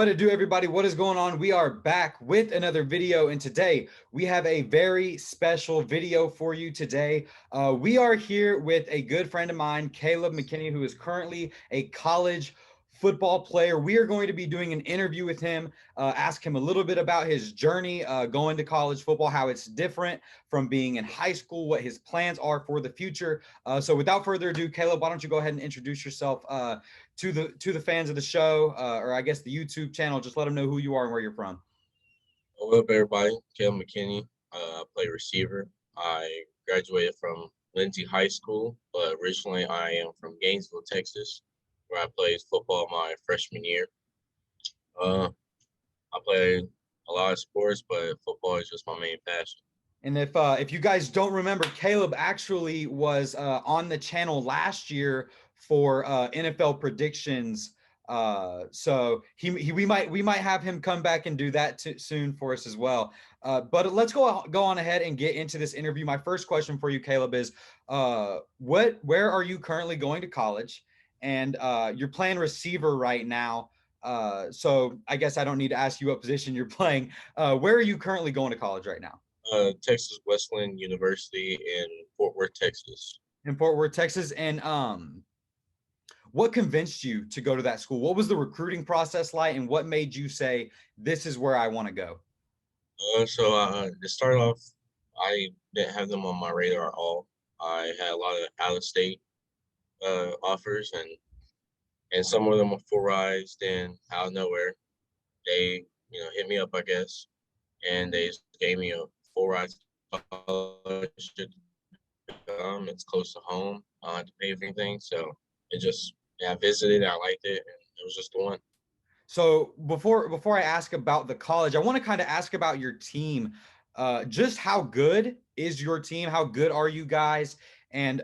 What to do, everybody? What is going on? We are back with another video, and today we have a very special video for you today. We are here with a good friend of mine, Caleb McKenny, who is currently a college football player. We are going to be doing an interview with him, ask him a little bit about his journey going to college football, how it's different from being in high school, what his plans are for the future. So without further ado, Caleb, why don't you go ahead and introduce yourself to the fans of the show, or I guess the YouTube channel. Just let them know who you are and where you're from. What up, everybody? Caleb McKenny. I play receiver. I graduated from Lindsay High School, but originally I am from Gainesville, Texas, where I played football my freshman year. I played a lot of sports, but football is just my main passion. And if you guys don't remember, Caleb actually was on the channel last year for NFL predictions. So we might have him come back and do that soon for us as well. But let's go on ahead and get into this interview. My first question for you, Caleb, is where are you currently going to college? And you're playing receiver right now. So I guess I don't need to ask you what position you're playing. Where are you currently going to college right now? Texas Wesleyan University in Fort Worth, Texas. In Fort Worth, Texas. And what convinced you to go to that school? What was the recruiting process like, and what made you say, this is where I want to go? To start off, I didn't have them on my radar at all. I had a lot of out-of-state offers, and some of them were full rides. Then out of nowhere, they hit me up, I guess, and they just gave me a full ride scholarship. It's close to home. I don't have to pay for anything, so I visited, I liked it, and it was just the one. So before I ask about the college, I want to kind of ask about your team. Just how good is your team? How good are you guys? And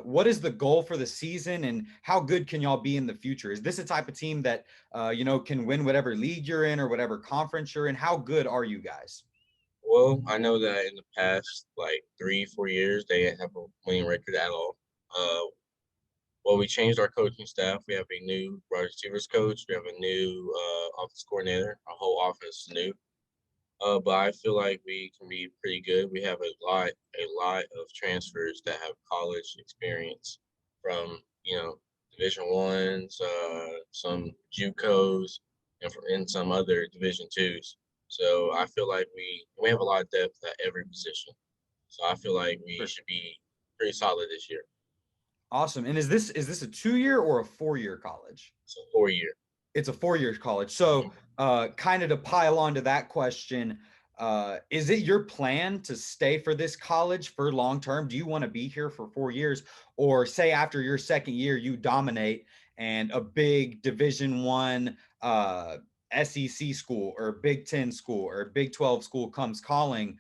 what is the goal for the season? And how good can y'all be in the future? Is this a type of team that can win whatever league you're in or whatever conference you're in? How good are you guys? Well, I know that in the past, like 3-4 years, they didn't have a winning record at all. Well, we changed our coaching staff. We have a new wide receivers coach. We have a new offense coordinator. Our whole offense is new. But I feel like we can be pretty good. We have a lot of transfers that have college experience from Division Ones, some JUCOs, and some other Division Twos. So I feel like we have a lot of depth at every position. So I feel like we should be pretty solid this year. Awesome. And is this a 2-year or a 4-year college? It's a 4-year. It's a 4-year college. So kind of to pile on to that question, is it your plan to stay for this college for long term? Do you want to be here for 4 years, or say after your second year you dominate and a big Division I SEC school or Big 10 school or Big 12 school comes calling?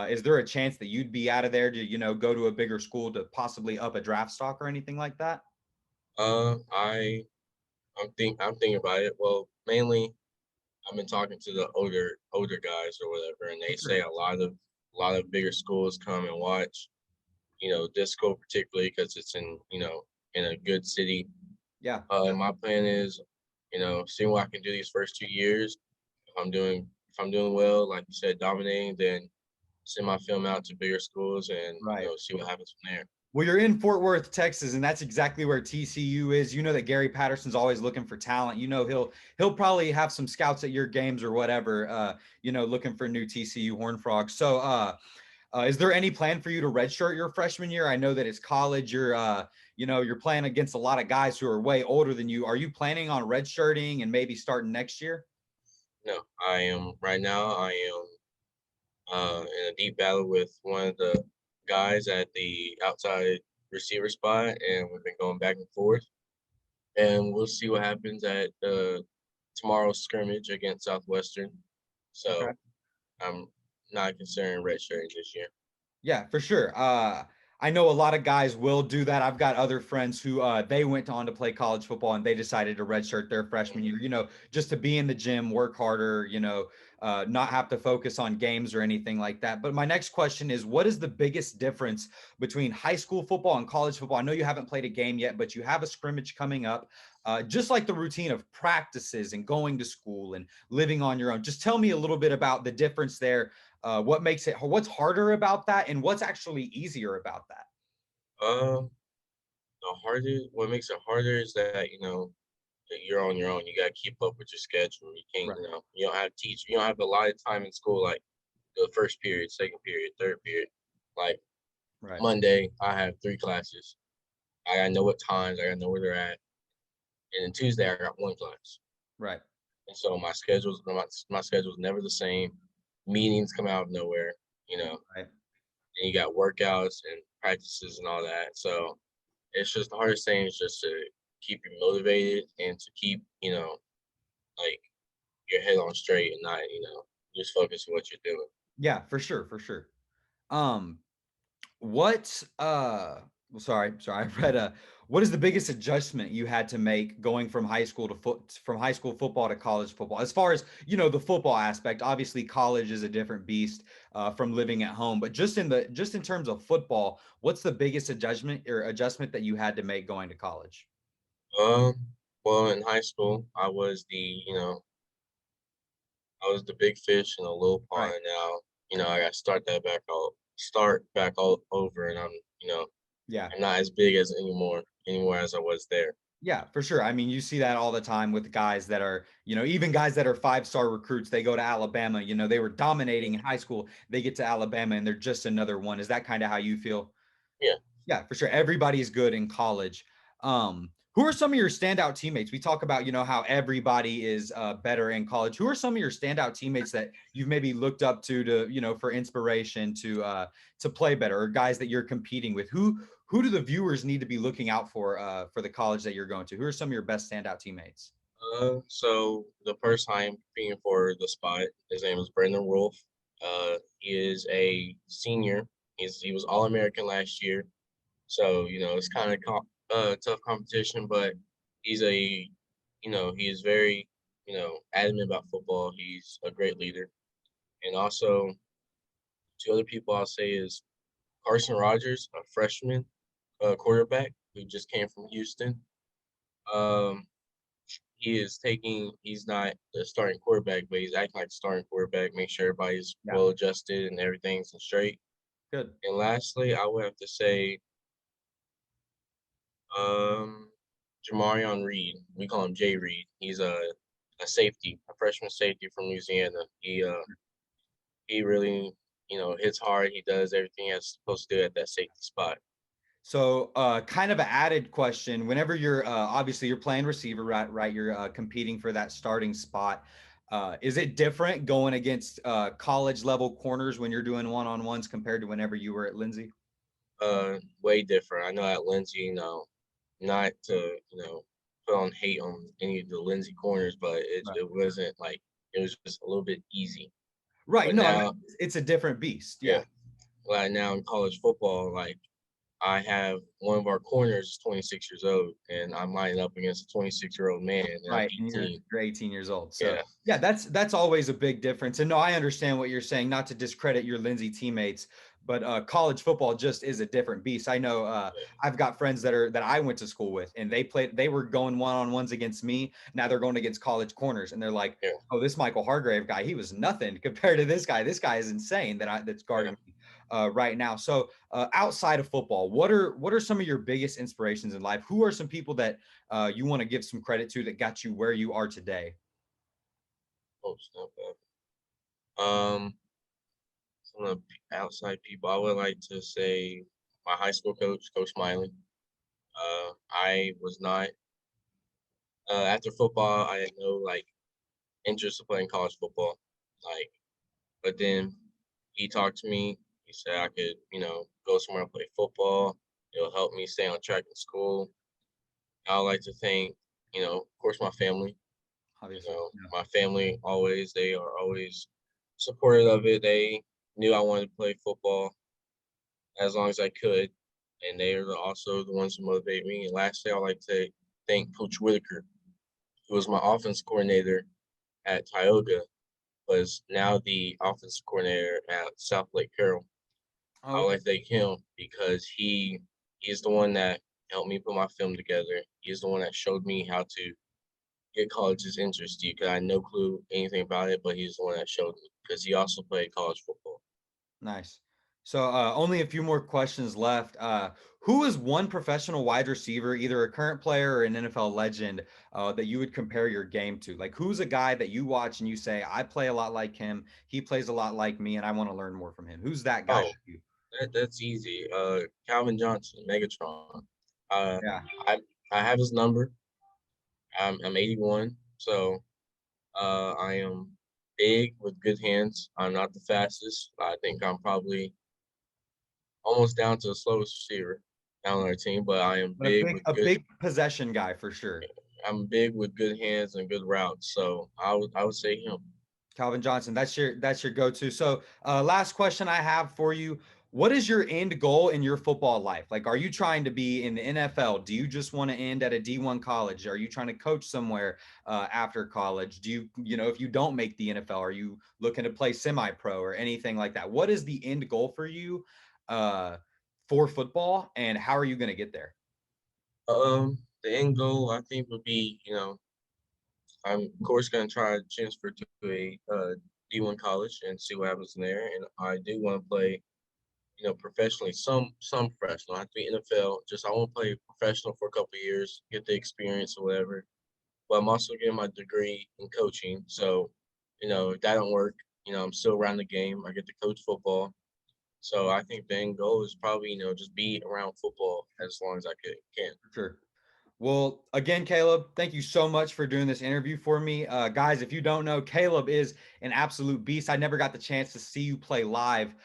Is there a chance that you'd be out of there to go to a bigger school to possibly up a draft stock or anything like that? I'm thinking about it. Well, mainly I've been talking to the older guys or whatever, and they say a lot of bigger schools come and watch, this school particularly because it's in a good city. Yeah. And my plan is, seeing what I can do these first 2 years. If I'm doing well, like you said, dominating, then send my film out to bigger schools and see what happens from there. Well, you're in Fort Worth, Texas, and that's exactly where TCU is. You know that Gary Patterson's always looking for talent. He'll probably have some scouts at your games or whatever, looking for new TCU Horned Frogs. So is there any plan for you to redshirt your freshman year? I know that it's college. You're playing against a lot of guys who are way older than you. Are you planning on redshirting and maybe starting next year? No, I am right now. I am in a deep battle with one of the guys at the outside receiver spot, and we've been going back and forth. And we'll see what happens at tomorrow's scrimmage against Southwestern. So I'm not considering redshirting this year. Yeah, for sure. I know a lot of guys will do that. I've got other friends who they went on to play college football and they decided to redshirt their freshman year, just to be in the gym, work harder, not have to focus on games or anything like that. But my next question is, what is the biggest difference between high school football and college football? I know you haven't played a game yet, but you have a scrimmage coming up. just like the routine of practices and going to school and living on your own. Just tell me a little bit about the difference there. What makes it, what's harder about that, and what's actually easier about that? Um, what makes it harder is that, that you're on your own. You gotta keep up with your schedule. You can't, Right, you don't have teach. You don't have a lot of time in school, like the first period, second period, third period. Like right, Monday, I have 3 classes. I gotta know what times. I gotta know where they're at. And then Tuesday, I got 1 class. right, And so my schedule's never the same. Meetings come out of nowhere, you know. right. And you got workouts and practices and all that. So it's just the hardest thing is just to keep you motivated and to keep, like your head on straight and not, just focus on what you're doing. Yeah, for sure, for sure. Um, what well, sorry, I read what is the biggest adjustment you had to make going from high school to from high school football to college football? As far as, the football aspect, obviously college is a different beast from living at home, but just in terms of football, what's the biggest adjustment that you had to make going to college? Um, well, in high school, I was the big fish in a little pond. Right. And now, I got to start back all over, and Yeah. I'm not as big as anymore as I was there. Yeah, for sure. I mean, you see that all the time with guys that are, even guys that are five-star recruits, they go to Alabama, they were dominating in high school, they get to Alabama and they're just another one. Is that kind of how you feel? Yeah. Yeah, for sure. Everybody's good in college. Who are some of your standout teammates? We talk about, how everybody is better in college. Who are some of your standout teammates that you've maybe looked up to, for inspiration to play better, or guys that you're competing with? Who do the viewers need to be looking out for the college that you're going to? Who are some of your best standout teammates? So the person I am competing for the spot, his name is Brendan Wolfe. He is a senior. He was All American last year. So, it's kind of tough competition, but he's he is very, adamant about football. He's a great leader. And also, two other people I'll say is Carson Rogers, a freshman quarterback who just came from Houston. Um, he's not the starting quarterback, but he's acting like the starting quarterback, make sure everybody's Yeah, well adjusted and everything's straight. good. And lastly, I would have to say Um, Jamarion Reed. We call him Jay Reed. He's a safety, a freshman safety from Louisiana. He really, hits hard. He does everything he's supposed to do at that safety spot. So, kind of an added question. Whenever you're obviously you're playing receiver, right? Right, you're competing for that starting spot. Is it different going against college level corners when you're doing one-on-ones compared to whenever you were at Lindsay? Way different. I know at Lindsay, not to, put on hate on any of the Lindsay corners, but Right. it wasn't like it was just a little bit easy. Right. But No, I mean, now, it's a different beast. yeah, Yeah. like now in college football, like I have one of our corners is 26 years old, and I'm lining up against a 26-year-old man, and I'm Right, and you're 18. 18 years old. So, Yeah, yeah, that's always a big difference. And no, I understand what you're saying, not to discredit your Lindsay teammates, but college football just is a different beast. I know I've got friends that I went to school with, and they were going one-on-ones against me. Now they're going against college corners, and they're like, yeah, "Oh, this Michael Hargrave guy, he was nothing compared to this guy. This guy is insane that's yeah. guarding me right now." So, outside of football, what are some of your biggest inspirations in life? Who are some people that you want to give some credit to that got you where you are today? Oh, snap that. Some of the outside people, I would like to say my high school coach, Coach Smiley. I was not after football. I had no like interest in playing college football. Like, but then he talked to me. He said I could, go somewhere and play football. It'll help me stay on track in school. I would like to thank, of course, my family. Obviously. Yeah. My family they are always supportive of it. They knew I wanted to play football as long as I could, and they are also the ones who motivate me. And lastly, I'd like to thank Coach Whitaker, who was my offense coordinator at Tioga, was now the offensive coordinator at South Lake Carroll. I Oh, would okay. like to thank him because he's the one that helped me put my film together. He's the one that showed me how to get college's interest because I had no clue anything about it, but he's the one that showed me because he also played college football. Nice. So only a few more questions left. Who is one professional wide receiver, either a current player or an NFL legend, that you would compare your game to? Like, who's a guy that you watch and you say, I play a lot like him, he plays a lot like me, and I want to learn more from him? Who's that guy Oh, for you? that's easy. Calvin Johnson, Megatron. Yeah. I have his number. I'm 81, so I am big with good hands. I'm not the fastest. I think I'm probably almost down to the slowest receiver down on our team, but I am But big with a good. big possession guy for sure. I'm big with good hands and good routes, so I would say him. Calvin Johnson, that's your go-to. So, last question I have for you: what is your end goal in your football life? Like, are you trying to be in the NFL? Do you just want to end at a D1 college? Are you trying to coach somewhere after college? Do you, if you don't make the NFL, are you looking to play semi-pro or anything like that? What is the end goal for you uh, for football, and how are you going to get there? The end goal I think would be, I'm of course going to try to transfer to a D1 college and see what happens in there, and I do want to play, professionally. Some professional. I have to be NFL. Just I want to play professional for a couple of years, get the experience or whatever. But I'm also getting my degree in coaching, so if that don't work, I'm still around the game. I get to coach football. So I think the end goal is probably, just be around football as long as I can. Sure. Well, again, Caleb, thank you so much for doing this interview for me. Guys, if you don't know, Caleb is an absolute beast. I never got the chance to see you play live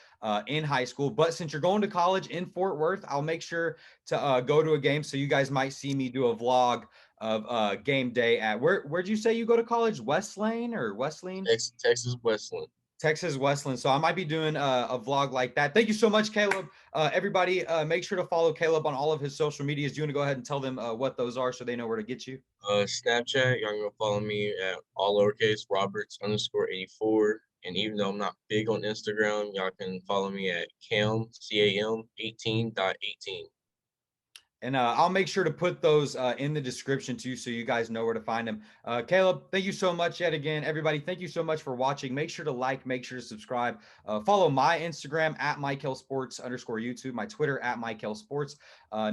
in high school, but since you're going to college in Fort Worth, I'll make sure to go to a game. So you guys might see me do a vlog of game day at where'd you say you go to college? Wesleyan or Wesleyan? Texas Westland. Texas Westland. So I might be doing a vlog like that. Thank you so much, Caleb. Everybody, make sure to follow Caleb on all of his social medias. Do you want to go ahead and tell them what those are so they know where to get you? Snapchat, y'all can go follow me at all lowercase Roberts_84. And even though I'm not big on Instagram, y'all can follow me at Cam 18.18. And I'll make sure to put those in the description too, so you guys know where to find them. Caleb, thank you so much yet again. Everybody, thank you so much for watching. Make sure to like, make sure to subscribe. Follow my Instagram at @MikeHillSports_YouTube, my Twitter at MikeHillSports.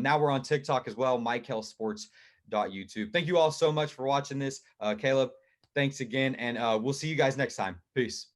Now we're on TikTok as well, MikeHillSports.YouTube. Thank you all so much for watching this. Caleb, thanks again, and we'll see you guys next time. Peace.